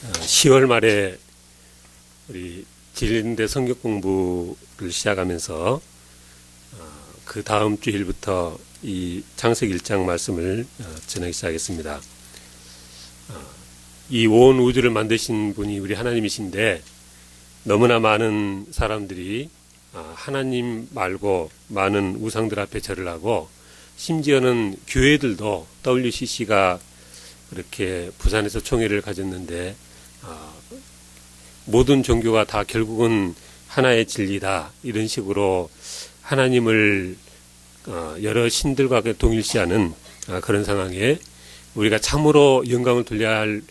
10월 말에 우리 진리대 성경 공부를 시작하면서 그 다음 주일부터 이 창세기 1장 말씀을 전하기 시작했습니다. 이 온 우주를 만드신 분이 우리 하나님이신데 너무나 많은 사람들이 하나님 말고 많은 우상들 앞에 절을 하고, 심지어는 교회들도 WCC가 그렇게 부산에서 총회를 가졌는데 모든 종교가 다 결국은 하나의 진리다, 이런 식으로 하나님을 여러 신들과 동일시하는 그런 상황에 우리가 참으로 영광을 돌려야 할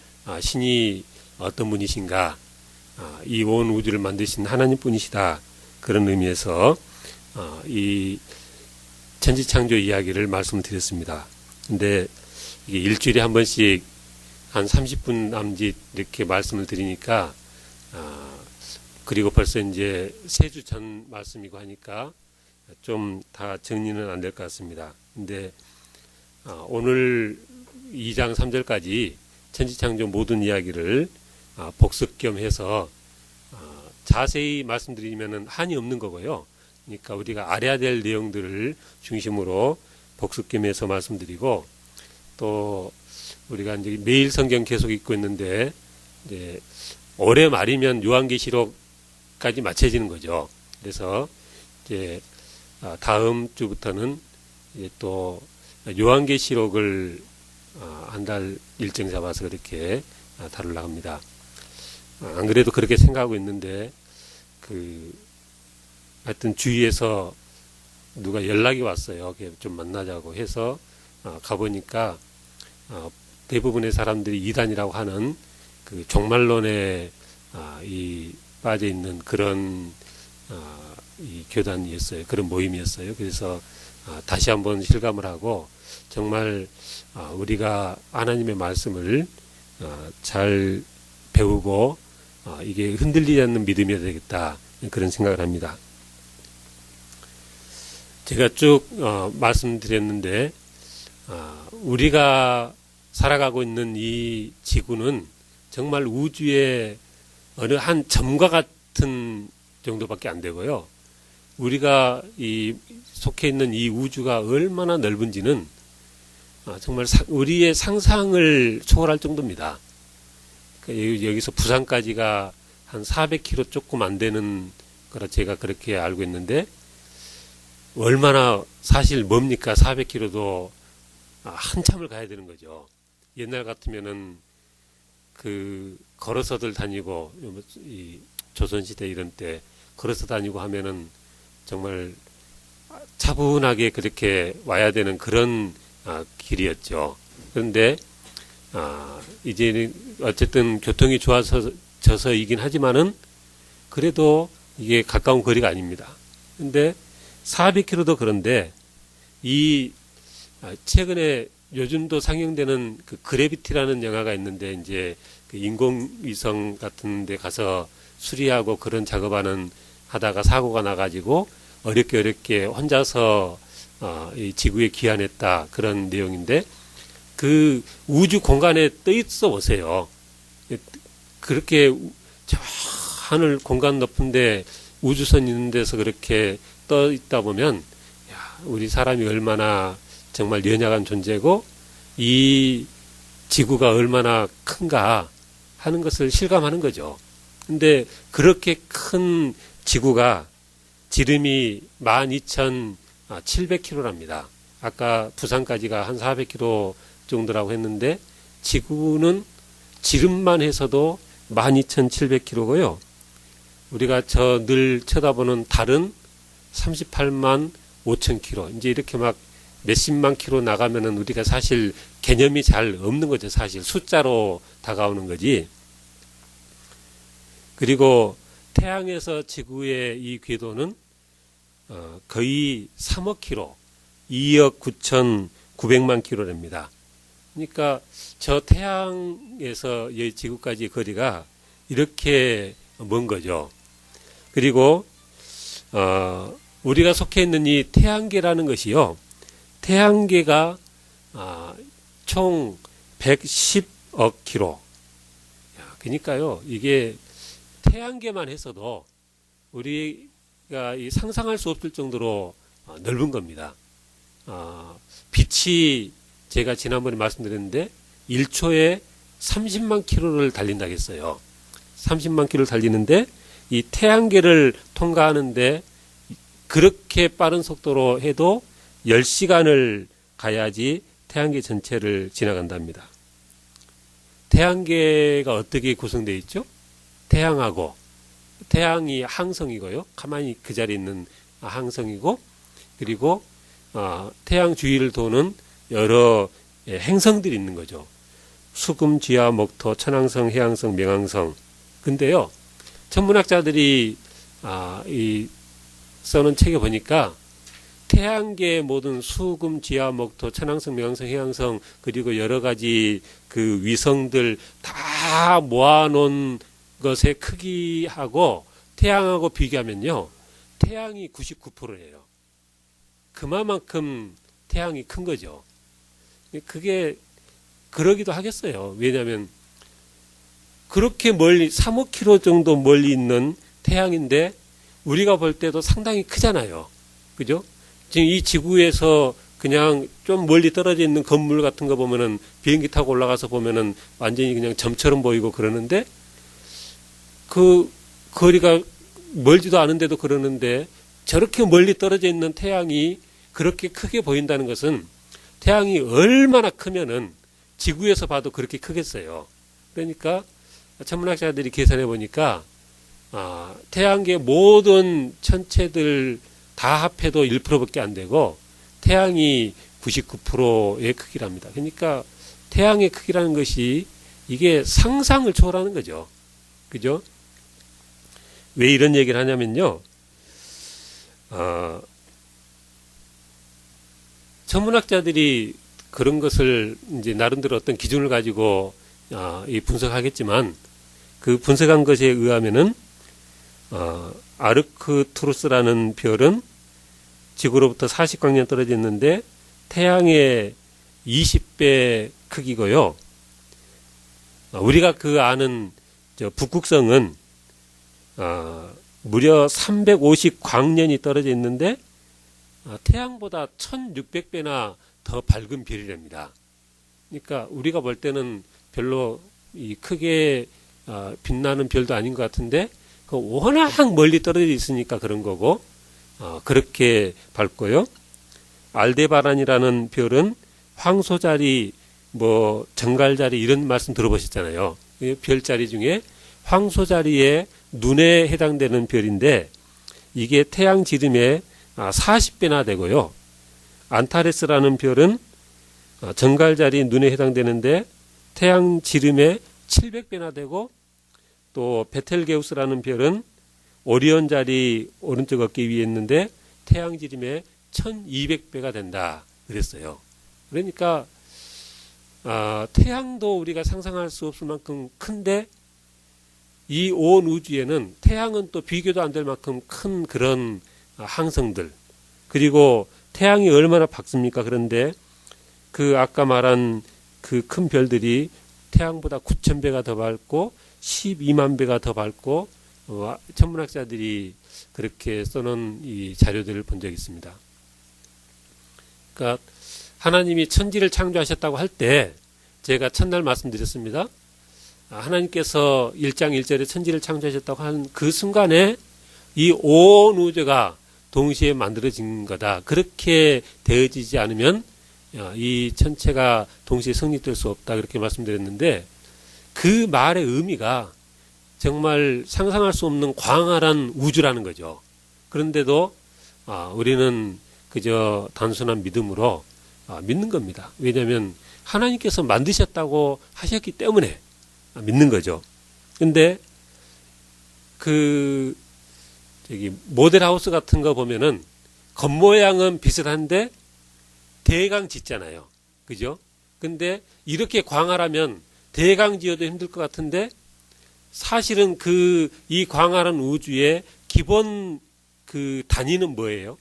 신이 어떤 분이신가, 이 온 우주를 만드신 하나님뿐이시다, 그런 의미에서 이 천지창조 이야기를 말씀드렸습니다. 근데 이게 일주일에 한 번씩 한 30분 남짓 이렇게 말씀을 드리니까 그리고 벌써 이제 3주 전 말씀이고 하니까 좀 다 정리는 안 될 것 같습니다. 근데 오늘 2장 3절까지 천지창조 모든 이야기를 복습 겸 해서 자세히 말씀드리면 한이 없는 거고요. 그러니까 우리가 알아야 될 내용들을 중심으로 복습 겸 해서 말씀드리고, 또 우리가 이제 매일 성경 계속 읽고 있는데 이제 올해 말이면 요한계시록까지 마쳐지는 거죠. 그래서 이제 다음 주부터는 이제 또 요한계시록을 한 달 일정 잡아서 그렇게 다루려고 합니다. 안 그래도 그렇게 생각하고 있는데 하여튼 주위에서 누가 연락이 왔어요. 좀 만나자고 해서 가보니까 대부분의 사람들이 이단이라고 하는 그 종말론에 빠져 있는 그런 이 교단이었어요. 그런 모임이었어요. 그래서 다시 한번 실감을 하고, 정말 우리가 하나님의 말씀을 잘 배우고 이게 흔들리지 않는 믿음이어야 되겠다, 그런 생각을 합니다. 제가 쭉 말씀드렸는데 우리가 살아가고 있는 이 지구는 정말 우주의 어느 한 점과 같은 정도밖에 안 되고요. 우리가 속해 있는 이 우주가 얼마나 넓은지는 정말 우리의 상상을 초월할 정도입니다. 여기서 부산까지가 한 400km 조금 안 되는 거라 제가 그렇게 알고 있는데, 얼마나 사실 뭡니까? 400km도 한참을 가야 되는 거죠. 옛날 같으면은 걸어서들 다니고, 이 조선시대 이런 때 걸어서 다니고 하면은 정말 차분하게 그렇게 와야 되는 그런 길이었죠. 그런데 이제는 어쨌든 교통이 좋아져서이긴 하지만은 그래도 이게 가까운 거리가 아닙니다. 근데 400km도 그런데 최근에 요즘도 상영되는 그 그래비티라는 영화가 있는데, 이제 그 인공위성 같은 데 가서 수리하고 그런 작업하는 하다가 사고가 나가지고 어렵게 혼자서 이 지구에 귀환했다, 그런 내용인데, 그 우주 공간에 떠 있어 보세요. 그렇게 저 하늘 공간 높은데 우주선 있는 데서 그렇게 떠 있다 보면, 우리 사람이 얼마나 정말 연약한 존재고 이 지구가 얼마나 큰가 하는 것을 실감하는 거죠. 근데 그렇게 큰 지구가 지름이 12,700km랍니다. 아까 부산까지가 한 400km 정도라고 했는데, 지구는 지름만 해서도 12,700km고요. 우리가 늘 쳐다보는 달은 38만 5천 km. 이제 이렇게 막 몇십만 킬로 나가면은 우리가 사실 개념이 잘 없는 거죠. 사실 숫자로 다가오는 거지. 그리고 태양에서 지구의 이 궤도는 거의 3억 킬로, 2억 9,900만 킬로랍니다. 그러니까 저 태양에서 이 지구까지 거리가 이렇게 먼 거죠. 그리고 우리가 속해 있는 이 태양계라는 것이요, 태양계가 총 110억 킬로. 그러니까요, 이게 태양계만 해서도 우리가 상상할 수 없을 정도로 넓은 겁니다. 빛이 제가 지난번에 말씀드렸는데 1초에 30만 킬로를 달린다고 했어요. 30만 킬로를 달리는데 이 태양계를 통과하는데 그렇게 빠른 속도로 해도 10시간을 가야지 태양계 전체를 지나간답니다. 태양계가 어떻게 구성되어 있죠? 태양이 항성이고요. 가만히 그 자리에 있는 항성이고, 그리고 태양 주위를 도는 여러 행성들이 있는 거죠. 수금, 지화, 목토, 천왕성, 해왕성, 명왕성. 근데요, 천문학자들이 써놓은 책에 보니까 태양계의 모든 수금, 지화, 목토, 천왕성, 명왕성, 해왕성, 그리고 여러 가지 그 위성들 다 모아놓은 것의 크기하고 태양하고 비교하면요, 태양이 99%예요. 그만큼 태양이 큰 거죠. 그게 그러기도 하겠어요. 왜냐하면 그렇게 멀리 3억 킬로 정도 멀리 있는 태양인데 우리가 볼 때도 상당히 크잖아요. 그죠? 지금 이 지구에서 그냥 좀 멀리 떨어져 있는 건물 같은 거 보면은 비행기 타고 올라가서 보면은 완전히 그냥 점처럼 보이고 그러는데 그 거리가 멀지도 않은데도 그러는데 저렇게 멀리 떨어져 있는 태양이 그렇게 크게 보인다는 것은 태양이 얼마나 크면은 지구에서 봐도 그렇게 크겠어요. 그러니까 천문학자들이 계산해 보니까 태양계 모든 천체들 다 합해도 1%밖에 안 되고 태양이 99%의 크기랍니다. 그러니까 태양의 크기라는 것이 이게 상상을 초월하는 거죠. 그죠? 왜 이런 얘기를 하냐면요. 천문학자들이 그런 것을 이제 나름대로 어떤 기준을 가지고 분석하겠지만 그 분석한 것에 의하면은 아르크투루스라는 별은 지구로부터 40광년 떨어져 있는데 태양의 20배 크기고요. 우리가 그 아는 북극성은 무려 350광년이 떨어져 있는데 태양보다 1600배나 더 밝은 별이랍니다. 그러니까 우리가 볼 때는 별로 크게 빛나는 별도 아닌 것 같은데 워낙 멀리 떨어져 있으니까 그런 거고 그렇게 밝고요. 알데바란이라는 별은 황소자리, 정갈자리 이런 말씀 들어보셨잖아요. 별자리 중에 황소자리의 눈에 해당되는 별인데 이게 태양 지름의 40배나 되고요. 안타레스라는 별은 정갈자리 눈에 해당되는데 태양 지름의 700배나 되고 또 베텔게우스라는 별은 오리온자리 오른쪽 어깨 위에 있는데 태양 지름의 1200배가 된다 그랬어요. 그러니까 태양도 우리가 상상할 수 없을 만큼 큰데 이 온 우주에는 태양은 또 비교도 안 될 만큼 큰 그런 항성들, 그리고 태양이 얼마나 밝습니까? 그런데 그 아까 말한 그 큰 별들이 태양보다 9000배가 더 밝고 12만 배가 더 밝고 천문학자들이 그렇게 써놓은 이 자료들을 본 적이 있습니다. 그러니까 하나님이 천지를 창조하셨다고 할 때 제가 첫날 말씀드렸습니다. 하나님께서 1장 1절에 천지를 창조하셨다고 한 그 순간에 이 온 우주가 동시에 만들어진 거다. 그렇게 되어지지 않으면 이 천체가 동시에 성립될 수 없다. 그렇게 말씀드렸는데 그 말의 의미가 정말 상상할 수 없는 광활한 우주라는 거죠. 그런데도 우리는 그저 단순한 믿음으로 믿는 겁니다. 왜냐하면 하나님께서 만드셨다고 하셨기 때문에 믿는 거죠. 근데 모델하우스 같은 거 보면은 겉모양은 비슷한데 대강 짓잖아요. 그죠? 근데 이렇게 광활하면 대강 지어도 힘들 것 같은데 사실은 이 광활한 우주의 기본 단위는 뭐예요?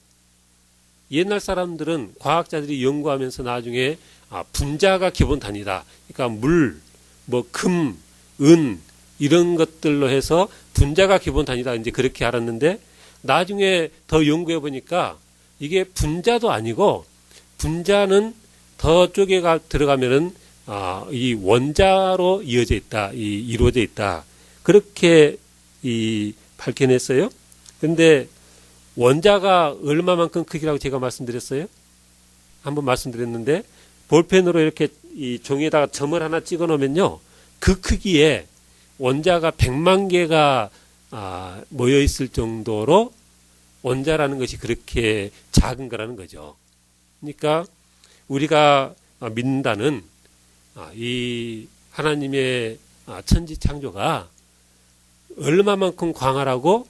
옛날 사람들은 과학자들이 연구하면서 나중에 분자가 기본 단위다. 그러니까 물, 금, 은, 이런 것들로 해서 분자가 기본 단위다 이제 그렇게 알았는데 나중에 더 연구해 보니까 이게 분자도 아니고 분자는 더 쪽에 들어가면은 이 원자로 이어져 있다, 이루어져 있다 그렇게 밝혀냈어요. 근데 원자가 얼마만큼 크기라고 제가 말씀드렸어요? 한번 말씀드렸는데 볼펜으로 이렇게 이 종이에다가 점을 하나 찍어 놓으면요. 그 크기에 원자가 100만 개가 모여 있을 정도로 원자라는 것이 그렇게 작은 거라는 거죠. 그러니까 우리가 믿는다는 이 하나님의 천지 창조가 얼마만큼 광활하고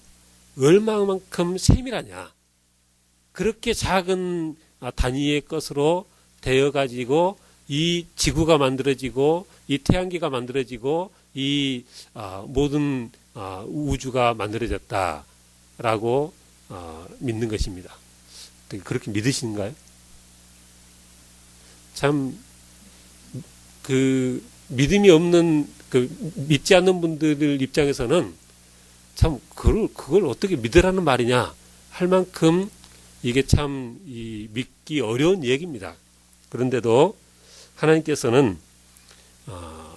얼마만큼 세밀하냐. 그렇게 작은 단위의 것으로 되어 가지고 이 지구가 만들어지고 이 태양계가 만들어지고 이 모든 우주가 만들어졌다라고 믿는 것입니다. 그렇게 믿으시는가요? 참 그 믿음이 없는 믿지 않는 분들 입장에서는 참 그걸 어떻게 믿으라는 말이냐 할 만큼 이게 참 믿기 어려운 얘기입니다. 그런데도 하나님께서는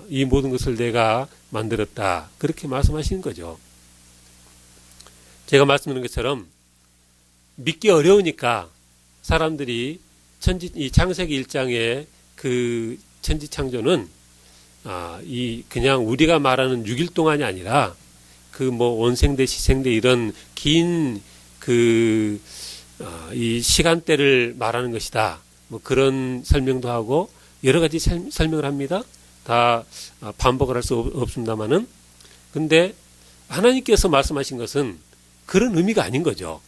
이 모든 것을 내가 만들었다 그렇게 말씀하시는 거죠. 제가 말씀드린 것처럼 믿기 어려우니까 사람들이 이 창세기 1장의 그 천지 창조는 그냥 우리가 말하는 6일 동안이 아니라 그 뭐 원생대 시생대 이런 긴 이 시간대를 말하는 것이다. 뭐 그런 설명도 하고 여러 가지 설명을 합니다. 다 반복을 할 수 없습니다만은. 근데 하나님께서 말씀하신 것은 그런 의미가 아닌 거죠.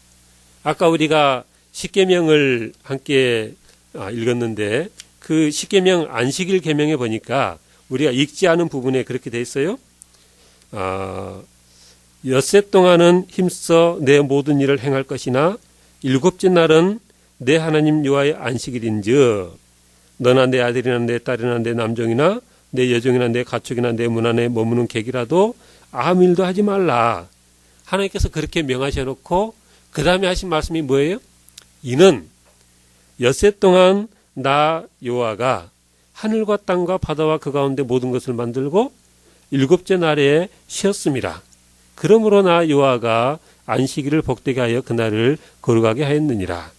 아까 우리가 십계명을 함께 읽었는데 그 십계명 안식일 계명에 보니까 우리가 읽지 않은 부분에 그렇게 돼 있어요. 엿새 동안은 힘써 내 모든 일을 행할 것이나 일곱째 날은 내 하나님 여호와의 안식일인즉 너나 내 아들이나 내 딸이나 내 남종이나 내 여종이나 내 가축이나 내 문 안에 머무는 객이라도 아무 일도 하지 말라. 하나님께서 그렇게 명하셔놓고 그 다음에 하신 말씀이 뭐예요? 이는 엿새 동안 나 여호와가 하늘과 땅과 바다와 그 가운데 모든 것을 만들고 일곱째 날에 쉬었습니다. 그러므로 나 여호와가 안식일을 복되게 하여 그날을 거룩하게 하였느니라.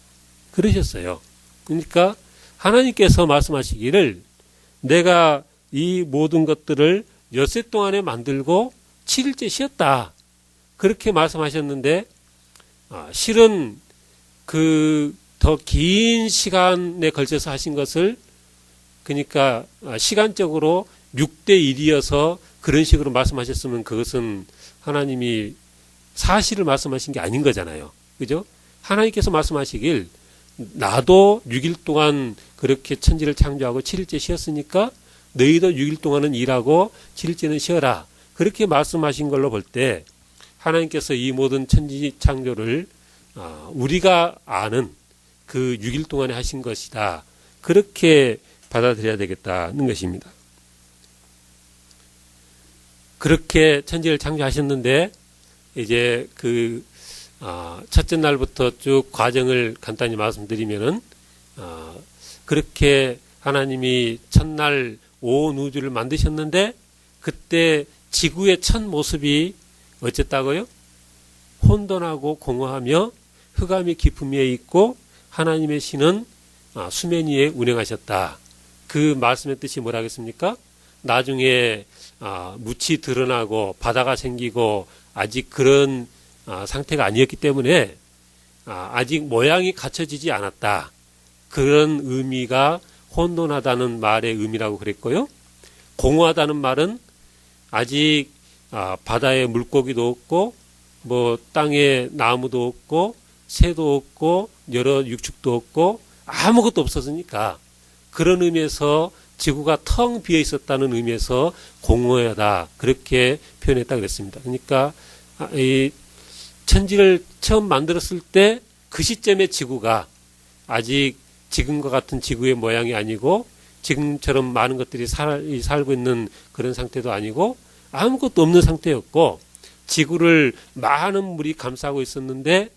그러셨어요. 그러니까 하나님께서 말씀하시기를 내가 이 모든 것들을 엿새 동안에 만들고 7일째 쉬었다. 그렇게 말씀하셨는데 실은 그 더 긴 시간에 걸쳐서 하신 것을 그러니까 시간적으로 6대 1이어서 그런 식으로 말씀하셨으면 그것은 하나님이 사실을 말씀하신 게 아닌 거잖아요. 그죠? 하나님께서 말씀하시길 나도 6일 동안 그렇게 천지를 창조하고 7일째 쉬었으니까 너희도 6일 동안은 일하고 7일째는 쉬어라. 그렇게 말씀하신 걸로 볼 때 하나님께서 이 모든 천지 창조를 우리가 아는 그 6일 동안에 하신 것이다. 그렇게 받아들여야 되겠다는 것입니다. 그렇게 천지를 창조하셨는데 이제 그 첫째 날부터 쭉 과정을 간단히 말씀드리면은 그렇게 하나님이 첫날 온 우주를 만드셨는데 그때 지구의 첫 모습이 어쨌다고요? 혼돈하고 공허하며 흑암이 깊음 위에 있고 하나님의 신은 수면 위에 운행하셨다. 그 말씀의 뜻이 뭐라겠습니까? 나중에 묻이 드러나고 바다가 생기고 아직 그런 상태가 아니었기 때문에 아직 모양이 갖춰지지 않았다. 그런 의미가 혼돈하다는 말의 의미라고 그랬고요. 공허하다는 말은 아직 바다에 물고기도 없고 뭐 땅에 나무도 없고 새도 없고 여러 육축도 없고 아무것도 없었으니까 그런 의미에서 지구가 텅 비어 있었다는 의미에서 공허하다 그렇게 표현했다 그랬습니다. 그러니까 이 천지를 처음 만들었을 때 그 시점의 지구가 아직 지금과 같은 지구의 모양이 아니고 지금처럼 많은 것들이 살고 있는 그런 상태도 아니고 아무것도 없는 상태였고 지구를 많은 물이 감싸고 있었는데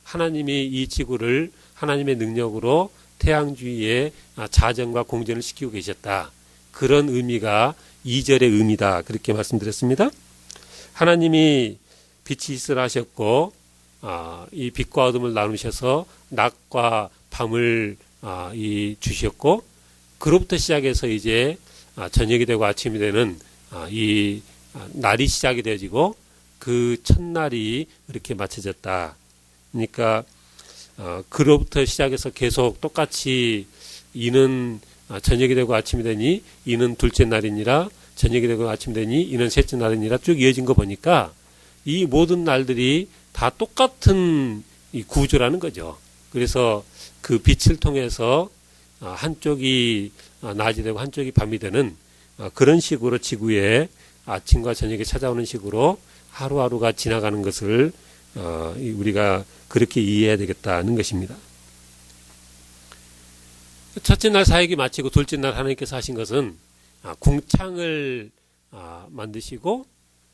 하나님이 이 지구를 하나님의 능력으로 태양 주위에 자전과 공전을 시키고 계셨다. 그런 의미가 2절의 의미다. 그렇게 말씀드렸습니다. 하나님이 빛이 있으라 하셨고 이 빛과 어둠을 나누셔서 낮과 밤을 주셨고 그로부터 시작해서 이제 저녁이 되고 아침이 되는 이 날이 시작이 되어지고 그 첫날이 이렇게 맞춰졌다. 그러니까 그로부터 시작해서 계속 똑같이 이는 저녁이 되고 아침이 되니 이는 둘째 날이니라 저녁이 되고 아침이 되니 이는 셋째 날이니라 쭉 이어진 거 보니까 이 모든 날들이 다 똑같은 이 구조라는 거죠. 그래서 그 빛을 통해서 한쪽이 낮이 되고 한쪽이 밤이 되는 그런 식으로 지구에 아침과 저녁이 찾아오는 식으로 하루하루가 지나가는 것을 우리가 그렇게 이해해야 되겠다는 것입니다. 첫째 날 사역이 마치고 둘째 날 하나님께서 하신 것은 궁창을 만드시고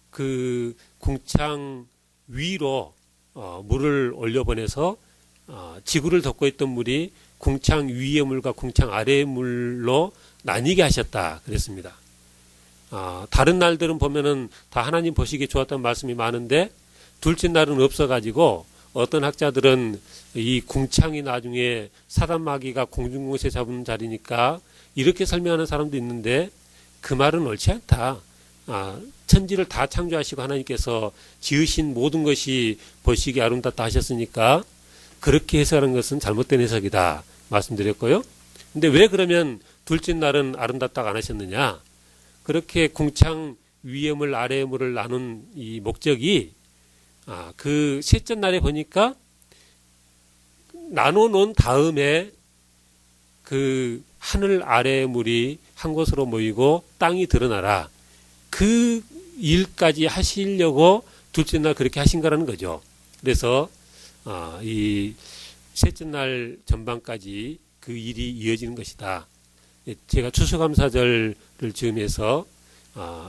그 궁창 위로 물을 올려보내서 지구를 덮고 있던 물이 궁창 위의 물과 궁창 아래의 물로 나뉘게 하셨다 그랬습니다. 다른 날들은 보면은 다 하나님 보시기에 좋았다는 말씀이 많은데 둘째 날은 없어가지고 어떤 학자들은 이 궁창이 나중에 사단 마귀가 공중곳에 잡은 자리니까 이렇게 설명하는 사람도 있는데 그 말은 옳지 않다. 천지를 다 창조하시고 하나님께서 지으신 모든 것이 보시기에 아름답다 하셨으니까 그렇게 해석하는 것은 잘못된 해석이다 말씀드렸고요. 근데 왜 그러면 둘째 날은 아름답다고 안 하셨느냐? 그렇게 궁창 위의 물 아래의 물을 나눈 이 목적이 그 셋째 날에 보니까 나눠놓은 다음에 그 하늘 아래의 물이 한 곳으로 모이고 땅이 드러나라. 그 일까지 하시려고 둘째 날 그렇게 하신 거라는 거죠. 그래서 이 셋째 날 전반까지 그 일이 이어지는 것이다. 제가 추수감사절을 즈음해서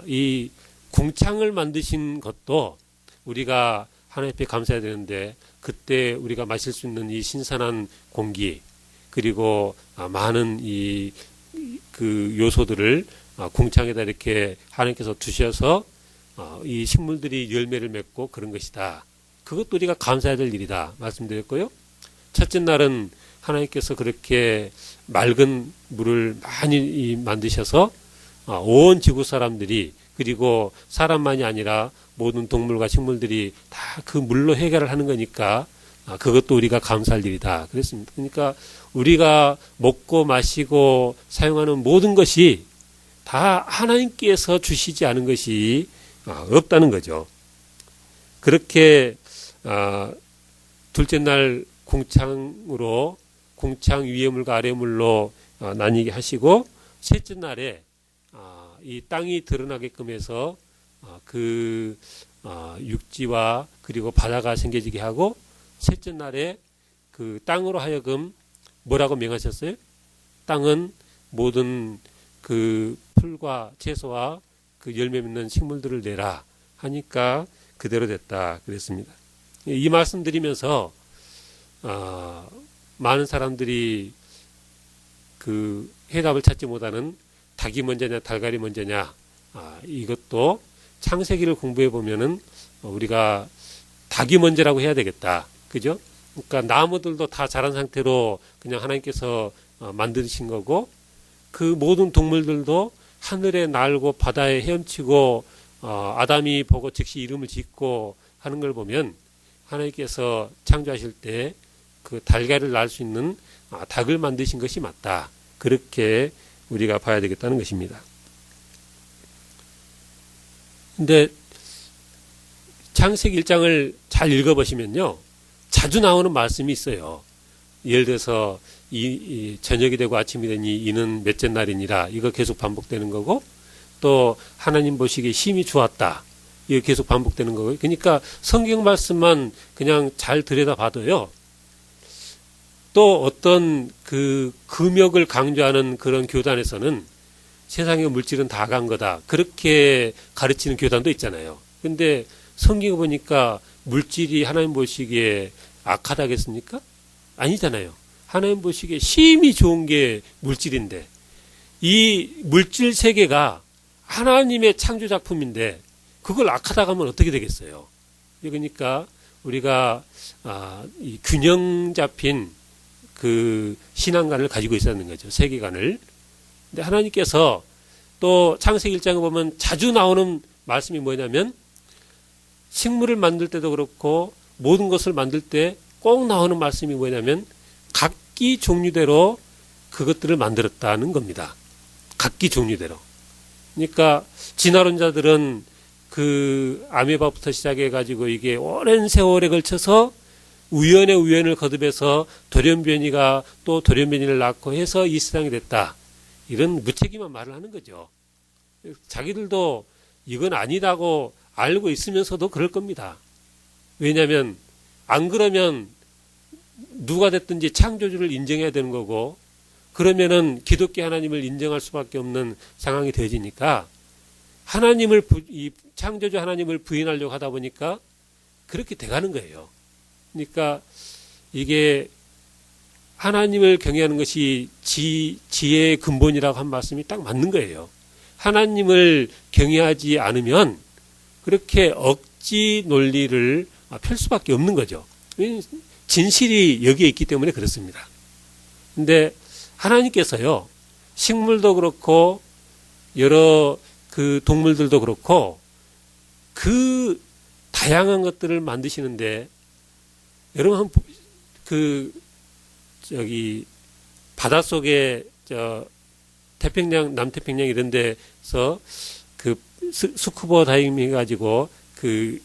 이 궁창을 만드신 것도 우리가 하나님 앞에 감사해야 되는데 그때 우리가 마실 수 있는 이 신선한 공기 그리고 많은 그 요소들을 궁창에다 이렇게 하나님께서 두셔서 이 식물들이 열매를 맺고 그런 것이다. 그것도 우리가 감사해야 될 일이다 말씀드렸고요. 첫째 날은 하나님께서 그렇게 맑은 물을 많이 만드셔서 온 지구 사람들이 그리고 사람만이 아니라 모든 동물과 식물들이 다 그 물로 해결을 하는 거니까 그것도 우리가 감사할 일이다 그랬습니다. 그러니까 우리가 먹고 마시고 사용하는 모든 것이 다 하나님께서 주시지 않은 것이 없다는 거죠. 그렇게 둘째 날 궁창으로 궁창 위의 물과 아래 물로 나뉘게 하시고 셋째 날에 이 땅이 드러나게끔 해서 그 육지와 그리고 바다가 생겨지게 하고 셋째 날에 그 땅으로 하여금 뭐라고 명하셨어요? 땅은 모든 그 풀과 채소와 그 열매 맺는 식물들을 내라 하니까 그대로 됐다 그랬습니다. 이 말씀 드리면서 많은 사람들이 그 해답을 찾지 못하는 닭이 먼저냐 달걀이 먼저냐 이것도 창세기를 공부해 보면은 우리가 닭이 먼저라고 해야 되겠다. 그죠? 그러니까 나무들도 다 자란 상태로 그냥 하나님께서 만드신 거고 그 모든 동물들도 하늘에 날고 바다에 헤엄치고 아담이 보고 즉시 이름을 짓고 하는 걸 보면 하나님께서 창조하실 때 그 달걀을 낳을 수 있는 닭을 만드신 것이 맞다. 그렇게 우리가 봐야 되겠다는 것입니다. 근데 창세기 1장을 잘 읽어보시면요. 자주 나오는 말씀이 있어요. 예를 들어서 이 저녁이 되고 아침이 되니 이는 몇째 날이니라. 이거 계속 반복되는 거고 또 하나님 보시기에 힘이 좋았다. 이거 계속 반복되는 거고요. 그러니까 성경 말씀만 그냥 잘 들여다봐도요. 또 어떤 그 금욕을 강조하는 그런 교단에서는 세상의 물질은 다 간 거다. 그렇게 가르치는 교단도 있잖아요. 근데 성경을 보니까 물질이 하나님 보시기에 악하다겠습니까? 아니잖아요. 하나님 보시기에 심히 좋은 게 물질인데, 이 물질 세계가 하나님의 창조 작품인데 그걸 악하다고 하면 어떻게 되겠어요? 그러니까 우리가 이 균형 잡힌 그 신앙관을 가지고 있었는 거죠. 세계관을. 근데 하나님께서 또 창세기 1장에 보면 자주 나오는 말씀이 뭐냐면, 식물을 만들 때도 그렇고 모든 것을 만들 때 꼭 나오는 말씀이 뭐냐면 각기 종류대로 그것들을 만들었다는 겁니다. 각기 종류대로. 그러니까 진화론자들은 그 아메바부터 시작해 가지고 이게 오랜 세월에 걸쳐서 우연의 우연을 거듭해서 돌연변이가 또 돌연변이를 낳고 해서 이 세상이 됐다. 이런 무책임한 말을 하는 거죠. 자기들도 이건 아니다고 알고 있으면서도 그럴 겁니다. 왜냐하면 안 그러면 누가 됐든지 창조주를 인정해야 되는 거고, 그러면은 기독교 하나님을 인정할 수밖에 없는 상황이 되어지니까 하나님을 이 창조주 하나님을 부인하려고 하다 보니까 그렇게 돼가는 거예요. 그러니까 이게 하나님을 경외하는 것이 지혜의 근본이라고 한 말씀이 딱 맞는 거예요. 하나님을 경외하지 않으면 그렇게 억지 논리를 펼 수밖에 없는 거죠. 진실이 여기에 있기 때문에 그렇습니다. 근데 하나님께서요, 식물도 그렇고 여러 그 동물들도 그렇고 그 다양한 것들을 만드시는데, 여러분 그 저기 바닷속에 태평양, 남태평양 이런 데서 그 스쿠버 다이빙 해가지고 그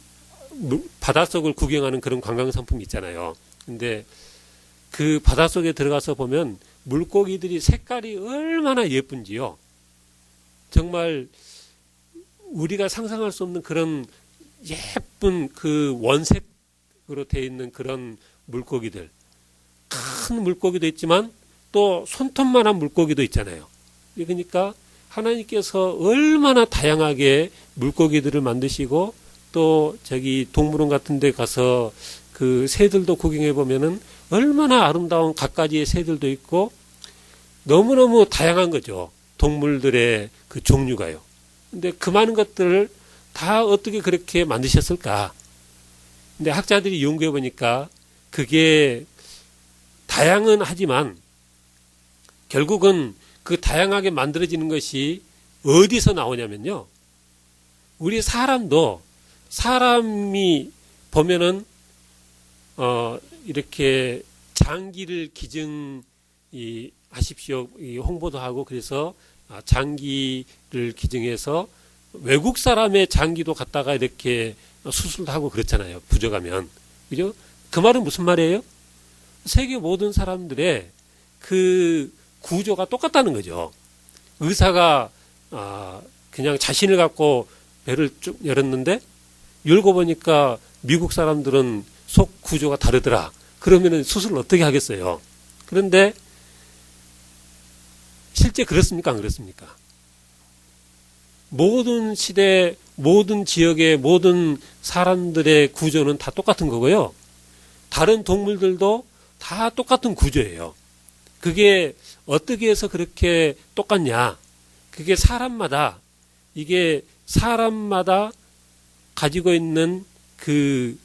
바닷속을 구경하는 그런 관광 상품이 있잖아요. 근데 그 바닷속에 들어가서 보면 물고기들이 색깔이 얼마나 예쁜지요. 정말 우리가 상상할 수 없는 그런 예쁜 그 원색으로 되어 있는 그런 물고기들. 큰 물고기도 있지만 또 손톱만한 물고기도 있잖아요. 그러니까 하나님께서 얼마나 다양하게 물고기들을 만드시고, 또 저기 동물원 같은 데 가서 그 새들도 구경해 보면은 얼마나 아름다운 갖가지의 새들도 있고 너무너무 다양한 거죠. 동물들의 그 종류가요. 근데 그 많은 것들을 다 어떻게 그렇게 만드셨을까? 근데 학자들이 연구해 보니까 그게 다양은 하지만 결국은 그 다양하게 만들어지는 것이 어디서 나오냐면요. 우리 사람이 보면은 이렇게 장기를 하십시오. 홍보도 하고, 그래서 장기를 기증해서 외국 사람의 장기도 갖다가 이렇게 수술도 하고 그렇잖아요. 부족하면. 그죠? 그 말은 무슨 말이에요? 세계 모든 사람들의 그 구조가 똑같다는 거죠. 의사가 그냥 자신을 갖고 배를 쭉 열었는데 열고 보니까 미국 사람들은 속 구조가 다르더라. 그러면은 수술을 어떻게 하겠어요? 그런데 실제 그렇습니까? 안 그렇습니까? 모든 시대, 모든 지역의 모든 사람들의 구조는 다 똑같은 거고요. 다른 동물들도 다 똑같은 구조예요. 그게 어떻게 해서 그렇게 똑같냐? 그게 사람마다 가지고 있는 그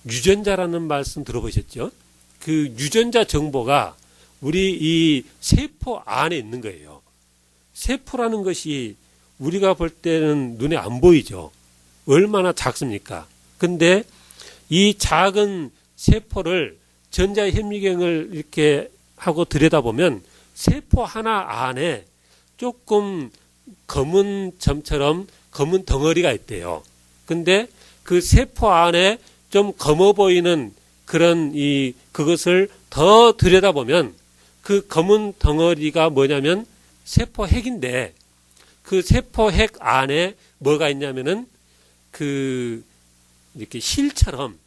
유전자라는 말씀 들어보셨죠? 그 유전자 정보가 우리 이 세포 안에 있는 거예요. 세포라는 것이 우리가 볼 때는 눈에 안 보이죠. 얼마나 작습니까? 근데 이 작은 세포를 전자현미경을 이렇게 하고 들여다보면 세포 하나 안에 조금 검은 점처럼 검은 덩어리가 있대요. 근데 그 세포 안에 좀 검어 보이는 그런 그것을 더 들여다보면 그 검은 덩어리가 뭐냐면 세포 핵인데, 그 세포 핵 안에 뭐가 있냐면은 이렇게 실처럼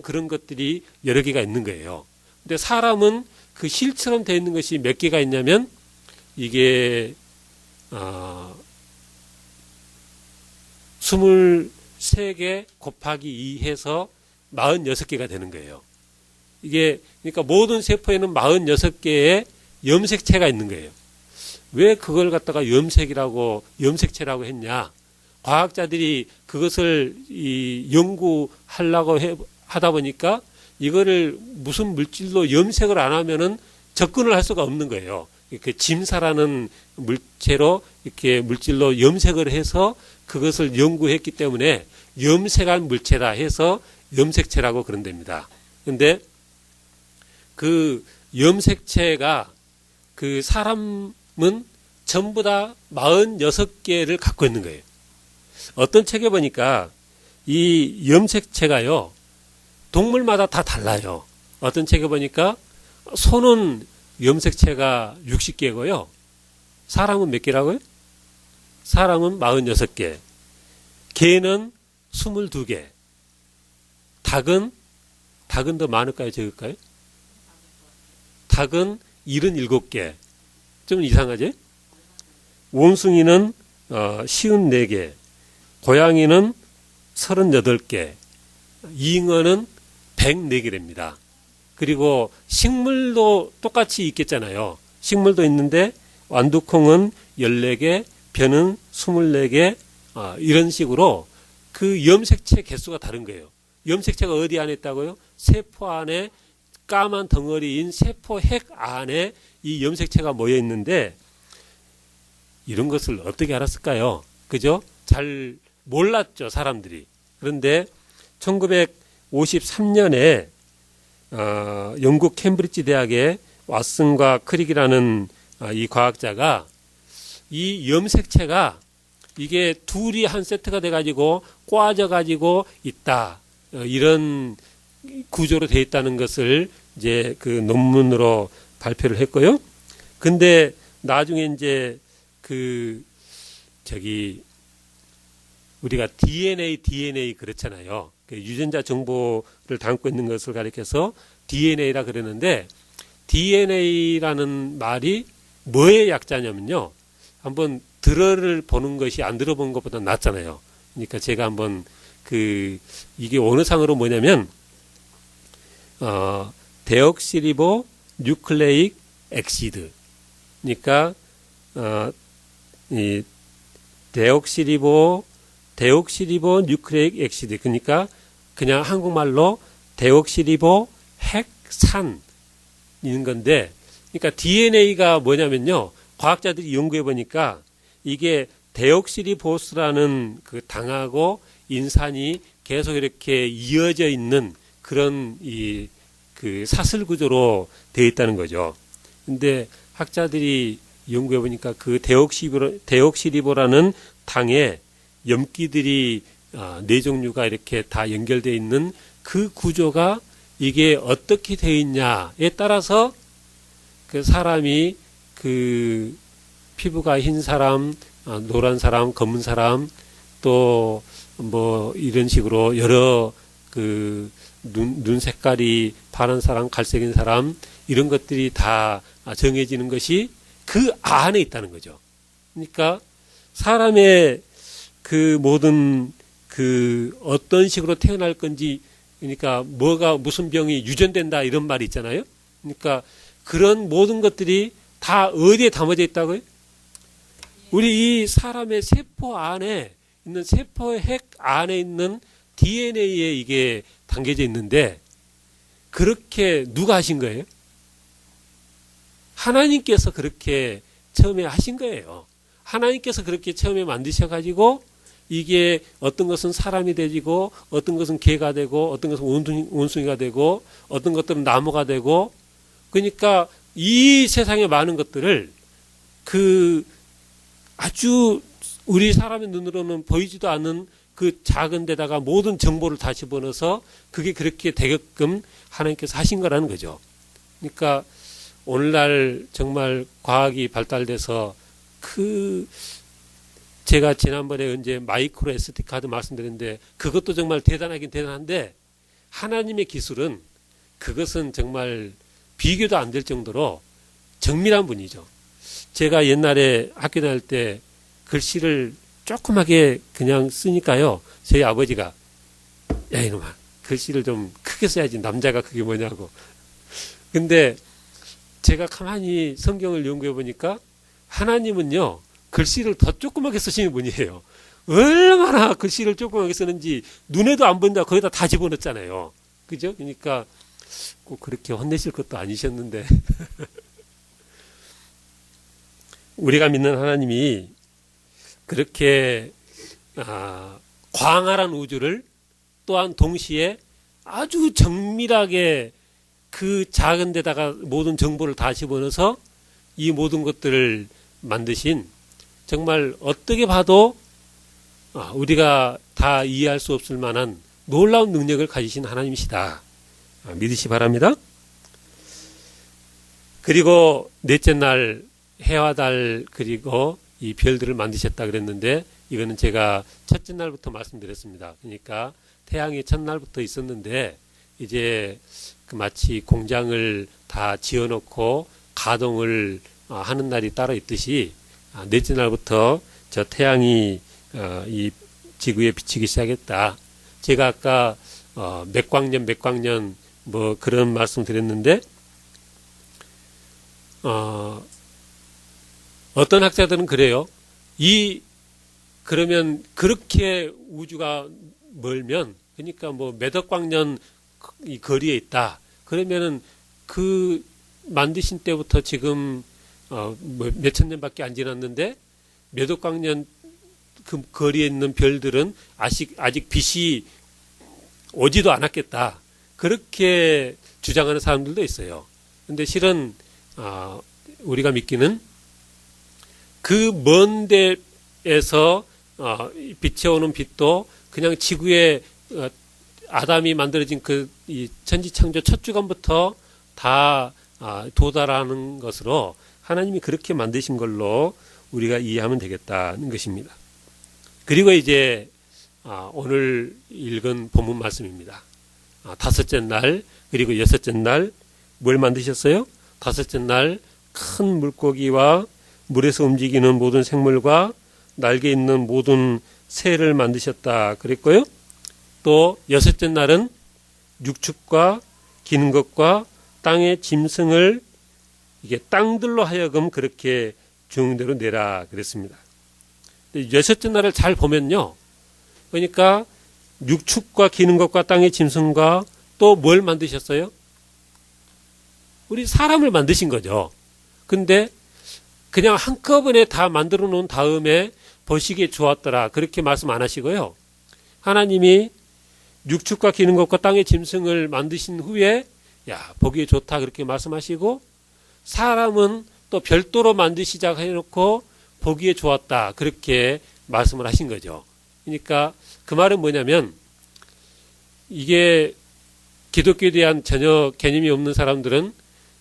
그런 것들이 여러 개가 있는 거예요. 근데 사람은 그 실처럼 되어 있는 것이 몇 개가 있냐면 이게 23개 곱하기 2 해서 46개가 되는 거예요. 이게, 그러니까 모든 세포에는 46개의 염색체가 있는 거예요. 왜 그걸 갖다가 염색체라고 했냐? 과학자들이 그것을 연구하려고 하다 보니까 이거를 무슨 물질로 염색을 안 하면은 접근을 할 수가 없는 거예요. 이렇게 짐사라는 물체로 이렇게 물질로 염색을 해서 그것을 연구했기 때문에 염색한 물체라 해서 염색체라고 그런답니다. 근데 그 염색체가 그 사람은 전부 다 46개를 갖고 있는 거예요. 어떤 책에 보니까 이 염색체가요, 동물마다 다 달라요. 어떤 책에 보니까 소는 염색체가 60개고요. 사람은 몇 개라고요? 사람은 46개. 개는 22개. 닭은 더 많을까요? 적을까요? 닭은 77개. 좀 이상하지? 원숭이는 54개. 고양이는 38개. 잉어는 104개랍니다. 그리고 식물도 똑같이 있겠잖아요. 식물도 있는데 완두콩은 14개, 벼는 24개, 이런 식으로 그 염색체 개수가 다른 거예요. 염색체가 어디 안에 있다고요? 세포 안에 까만 덩어리인 세포 핵 안에 이 염색체가 모여 있는데 이런 것을 어떻게 알았을까요? 그죠? 잘 몰랐죠, 사람들이. 그런데 1953년에 영국 캠브리지 대학의 왓슨과 크릭이라는 이 과학자가 이 염색체가 이게 둘이 한 세트가 돼가지고 꽈져가지고 있다. 이런 구조로 되어 있다는 것을 이제 그 논문으로 발표를 했고요. 근데 나중에 이제 우리가 DNA 그렇잖아요. 그 유전자 정보를 담고 있는 것을 가리켜서 DNA라 그러는데 DNA라는 말이 뭐의 약자냐면요. 한번 들어를 보는 것이 안 들어본 것보다 낫잖아요. 그러니까 제가 한번 이게 어느 상으로 뭐냐면 데옥시리보 뉴클레익 엑시드. 그러니까 이 데옥시리보 뉴클레익 엑시드. 그러니까 그냥 한국말로 데옥시리보 핵산 있는 건데, 그러니까 DNA가 뭐냐면요. 과학자들이 연구해 보니까 이게 데옥시리보스라는 그 당하고 인산이 계속 이렇게 이어져 있는 그런 그 사슬 구조로 되어 있다는 거죠. 근데 학자들이 연구해 보니까 그 데옥시리보라는 당에 염기들이 4종류가 이렇게 다 연결되어 있는 그 구조가 이게 어떻게 되어 있냐에 따라서 그 사람이 그 피부가 흰 사람, 노란 사람, 검은 사람, 또 뭐 이런 식으로 여러 그 눈 색깔이 파란 사람, 갈색인 사람, 이런 것들이 다 정해지는 것이 그 안에 있다는 거죠. 그러니까 사람의 그 모든 그 어떤 식으로 태어날 건지, 그러니까 무슨 병이 유전된다 이런 말이 있잖아요. 그러니까 그런 모든 것들이 다 어디에 담아져 있다고요? 우리 이 사람의 세포 안에 있는 세포의 핵 안에 있는 DNA에 이게 담겨져 있는데, 그렇게 누가 하신 거예요? 하나님께서 그렇게 처음에 하신 거예요. 하나님께서 그렇게 처음에 만드셔가지고 이게 어떤 것은 사람이 되고 어떤 것은 개가 되고 어떤 것은 원숭이가 되고 어떤 것들은 나무가 되고, 그러니까 이 세상에 많은 것들을 그 아주 우리 사람의 눈으로는 보이지도 않는 그 작은 데다가 모든 정보를 다 집어넣어서 그게 그렇게 되게끔 하나님께서 하신 거라는 거죠. 그러니까 오늘날 정말 과학이 발달돼서 제가 지난번에 언제 마이크로 SD 카드 말씀드렸는데 그것도 정말 대단하긴 대단한데, 하나님의 기술은 그것은 정말 비교도 안 될 정도로 정밀한 분이죠. 제가 옛날에 학교 다닐 때 글씨를 조그맣게 그냥 쓰니까요. 저희 아버지가 야 이놈아 글씨를 좀 크게 써야지 남자가 그게 뭐냐고. 근데 제가 가만히 성경을 연구해 보니까 하나님은요 글씨를 더 조그맣게 쓰시는 분이에요. 얼마나 글씨를 조그맣게 쓰는지 눈에도 안 보인다 거기다 다 집어넣었잖아요. 그죠? 그러니까 꼭 그렇게 혼내실 것도 아니셨는데 우리가 믿는 하나님이 그렇게 광활한 우주를 또한 동시에 아주 정밀하게 그 작은 데다가 모든 정보를 다 집어넣어서 이 모든 것들을 만드신 정말 어떻게 봐도 우리가 다 이해할 수 없을 만한 놀라운 능력을 가지신 하나님이시다. 믿으시 바랍니다. 그리고 넷째 날 해와 달 그리고 이 별들을 만드셨다 그랬는데 이거는 제가 첫째 날부터 말씀드렸습니다. 그러니까 태양이 첫날부터 있었는데 이제 마치 공장을 다 지어놓고 가동을 하는 날이 따로 있듯이 넷째 날부터 저 태양이 이 지구에 비치기 시작했다. 제가 아까 몇 광년 뭐 그런 말씀 드렸는데 어떤 학자들은 그래요. 그러면 그렇게 우주가 멀면 그러니까 뭐 몇억 광년 이 거리에 있다. 그러면은 그 만드신 때부터 지금 몇천 년밖에 안 지났는데 몇억 광년 그 거리에 있는 별들은 아직 빛이 오지도 않았겠다. 그렇게 주장하는 사람들도 있어요. 근데 실은 우리가 믿기는 그 먼 데에서 비춰오는 빛도 그냥 지구에 아담이 만들어진 이 천지창조 첫 주간부터 다 도달하는 것으로 하나님이 그렇게 만드신 걸로 우리가 이해하면 되겠다는 것입니다. 그리고 이제 오늘 읽은 본문 말씀입니다. 다섯째 날 그리고 여섯째 날 뭘 만드셨어요? 다섯째 날 큰 물고기와 물에서 움직이는 모든 생물과 날개 있는 모든 새를 만드셨다 그랬고요. 또 여섯째 날은 육축과 기는 것과 땅의 짐승을 이게 땅들로 하여금 그렇게 중대로 내라 그랬습니다. 여섯째 날을 잘 보면요. 그러니까 육축과 기는 것과 땅의 짐승과 또 뭘 만드셨어요? 우리 사람을 만드신 거죠. 근데 그냥 한꺼번에 다 만들어 놓은 다음에 보시기에 좋았더라 그렇게 말씀 안 하시고요. 하나님이 육축과 기는 것과 땅의 짐승을 만드신 후에 야 보기에 좋다 그렇게 말씀하시고 사람은 또 별도로 만드시자 해놓고 보기에 좋았다 그렇게 말씀을 하신 거죠. 그러니까 그 말은 뭐냐면 이게 기독교에 대한 전혀 개념이 없는 사람들은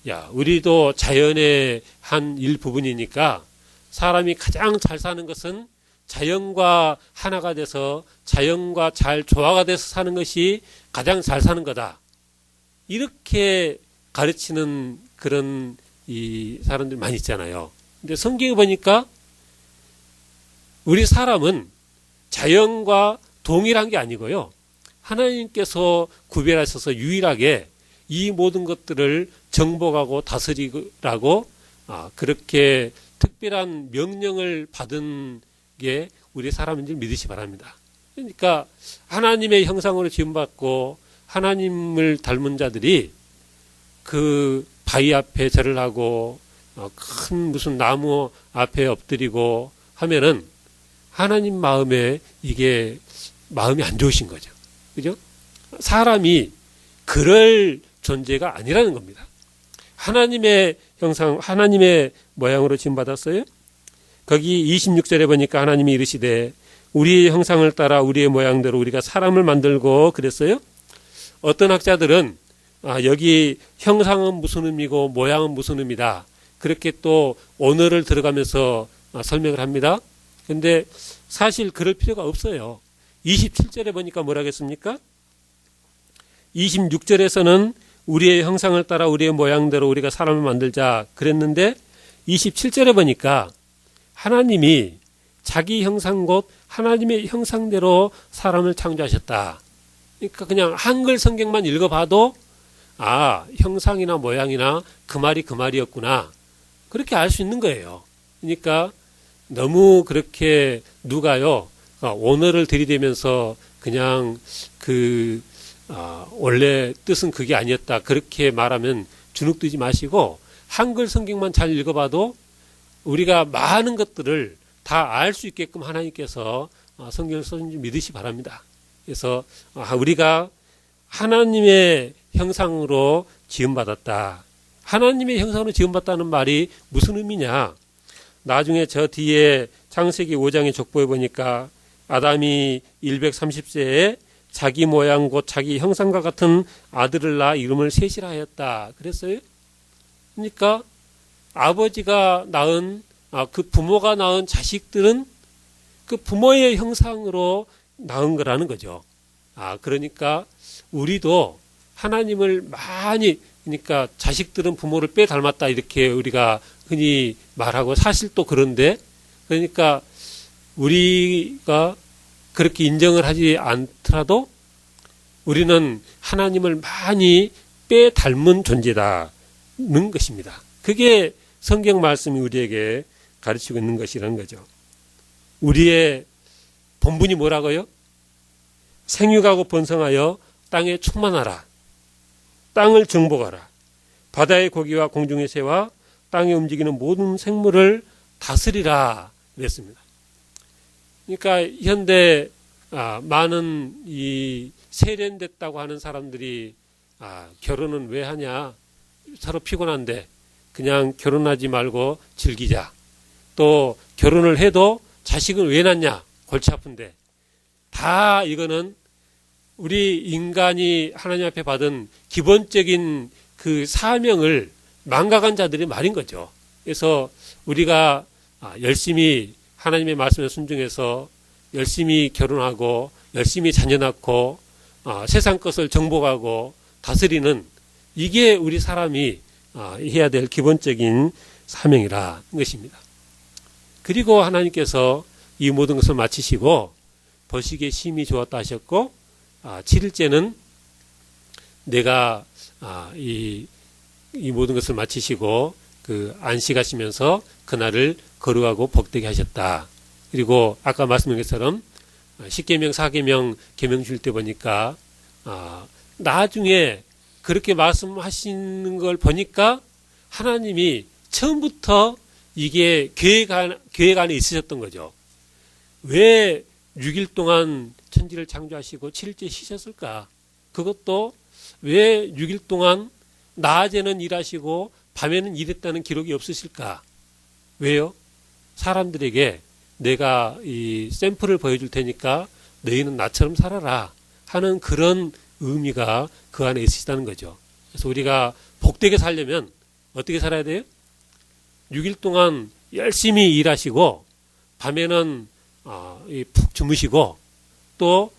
야 우리도 자연의 한 일부분이니까 사람이 가장 잘 사는 것은 자연과 하나가 돼서 자연과 잘 조화가 돼서 사는 것이 가장 잘 사는 거다. 이렇게 가르치는 그런 이 사람들 많이 있잖아요. 근데 성경에 보니까 우리 사람은 자연과 동일한 게 아니고요. 하나님께서 구별하셔서 유일하게 이 모든 것들을 정복하고 다스리라고 그렇게 특별한 명령을 받은 게 우리 사람인 줄 믿으시 바랍니다. 그러니까 하나님의 형상으로 지음받고 하나님을 닮은 자들이 그 바위 앞에 절을 하고 큰 무슨 나무 앞에 엎드리고 하면은 하나님 마음에 이게 마음이 안 좋으신 거죠. 그죠? 사람이 그럴 존재가 아니라는 겁니다. 하나님의 형상, 하나님의 모양으로 지음받았어요. 거기 26절에 보니까 하나님이 이르시되 우리의 형상을 따라 우리의 모양대로 우리가 사람을 만들고 그랬어요. 어떤 학자들은 여기 형상은 무슨 의미고 모양은 무슨 의미다. 그렇게 또 언어를 들어가면서 설명을 합니다. 근데 사실 그럴 필요가 없어요. 27절에 보니까 뭐라 했습니까? 26절에서는 우리의 형상을 따라 우리의 모양대로 우리가 사람을 만들자 그랬는데 27절에 보니까 하나님이 자기 형상 곧 하나님의 형상대로 사람을 창조하셨다. 그러니까 그냥 한글 성경만 읽어봐도 형상이나 모양이나 그 말이 그 말이었구나. 그렇게 알 수 있는 거예요. 그러니까 너무 그렇게 누가요, 언어를 들이대면서 그냥 원래 뜻은 그게 아니었다. 그렇게 말하면 주눅들지 마시고 한글 성경만 잘 읽어봐도 우리가 많은 것들을 다 알 수 있게끔 하나님께서 성경을 써준 줄 믿으시 바랍니다. 그래서 우리가 하나님의 형상으로 지음받았다. 하나님의 형상으로 지음받았다는 말이 무슨 의미냐? 나중에 저 뒤에 창세기 5장의 족보에 보니까 아담이 130세에 자기 모양 곧 자기 형상과 같은 아들을 낳아 이름을 셋이라 하였다. 그랬어요? 그러니까 아버지가 낳은 그 부모가 낳은 자식들은 그 부모의 형상으로 낳은 거라는 거죠. 그러니까 우리도 하나님을 많이, 그러니까 자식들은 부모를 빼 닮았다 이렇게 우리가 흔히 말하고 사실 또 그런데, 그러니까 우리가 그렇게 인정을 하지 않더라도 우리는 하나님을 많이 빼 닮은 존재다는 것입니다. 그게 성경 말씀이 우리에게 가르치고 있는 것이라는 거죠. 우리의 본분이 뭐라고요? 생육하고 번성하여 땅에 충만하라. 땅을 정복하라. 바다의 고기와 공중의 새와 땅에 움직이는 모든 생물을 다스리라 그랬습니다. 그러니까 현대 많은 이 세련됐다고 하는 사람들이 결혼은 왜 하냐? 서로 피곤한데 그냥 결혼하지 말고 즐기자. 또 결혼을 해도 자식은 왜 낳냐? 골치 아픈데. 다 이거는 우리 인간이 하나님 앞에 받은 기본적인 그 사명을 망각한 자들의 말인 거죠. 그래서 우리가 열심히 하나님의 말씀에 순종해서 열심히 결혼하고 열심히 자녀 낳고 세상 것을 정복하고 다스리는 이게 우리 사람이 해야 될 기본적인 사명이라는 것입니다. 그리고 하나님께서 이 모든 것을 마치시고 보시기에 심히 좋았다 하셨고 7일째는 내가 이 모든 것을 마치시고 그 안식하시면서 그날을 거룩하고 복되게 하셨다. 그리고 아까 말씀드린 것처럼 10계명 4계명 계명 줄 때 보니까 나중에 그렇게 말씀하시는 걸 보니까 하나님이 처음부터 이게 계획 안에 있으셨던 거죠. 왜 6일 동안 천지를 창조하시고 7일째 쉬셨을까? 그것도 왜 6일 동안 낮에는 일하시고 밤에는 일했다는 기록이 없으실까? 왜요? 사람들에게 내가 이 샘플을 보여줄 테니까 너희는 나처럼 살아라 하는 그런 의미가 그 안에 있으시다는 거죠. 그래서 우리가 복되게 살려면 어떻게 살아야 돼요? 6일 동안 열심히 일하시고 밤에는 푹 주무시고 또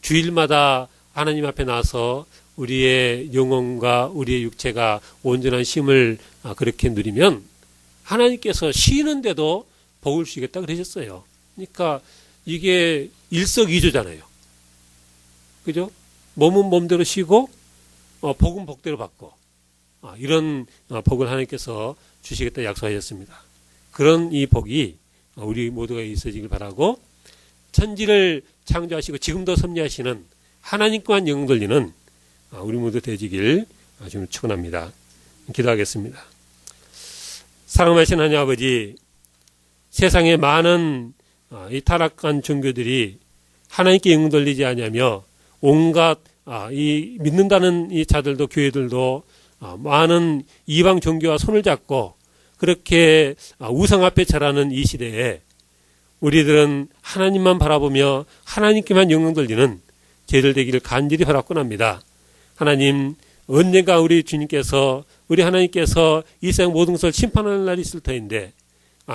주일마다 하나님 앞에 나서 우리의 영혼과 우리의 육체가 온전한 쉼을 그렇게 누리면 하나님께서 쉬는데도 복을 주시겠다 그러셨어요. 그러니까 이게 일석이조잖아요. 그죠? 몸은 몸대로 쉬고 복은 복대로 받고 이런 복을 하나님께서 주시겠다 약속하셨습니다. 그런 이 복이 우리 모두가 있어지길 바라고 천지를 창조하시고 지금도 섭리하시는 하나님과만 영광 돌리는 우리 모두 되지길 주님 축원합니다. 기도하겠습니다. 사랑하신 하나님 아버지, 세상에 많은 이 타락한 종교들이 하나님께 영광 돌리지 않으며 온갖 이 믿는다는 이 자들도 교회들도 많은 이방 종교와 손을 잡고 그렇게 우상 앞에 절하는 이 시대에 우리들은 하나님만 바라보며 하나님께만 영광 돌리는 죄를 되기를 간절히 바라곤합니다. 하나님, 언젠가 우리 주님께서 우리 하나님께서 이 세상 모든 것을 심판하는 날이 있을 터인데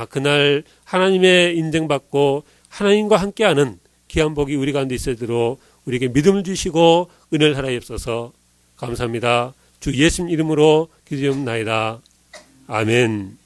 그날 하나님의 인정받고 하나님과 함께하는 귀한 복이 우리 가운데 있도록 우리에게 믿음을 주시고 은혜를 하라옵소서. 감사합니다. 주 예수님 이름으로 기도하옵나이다. 아멘.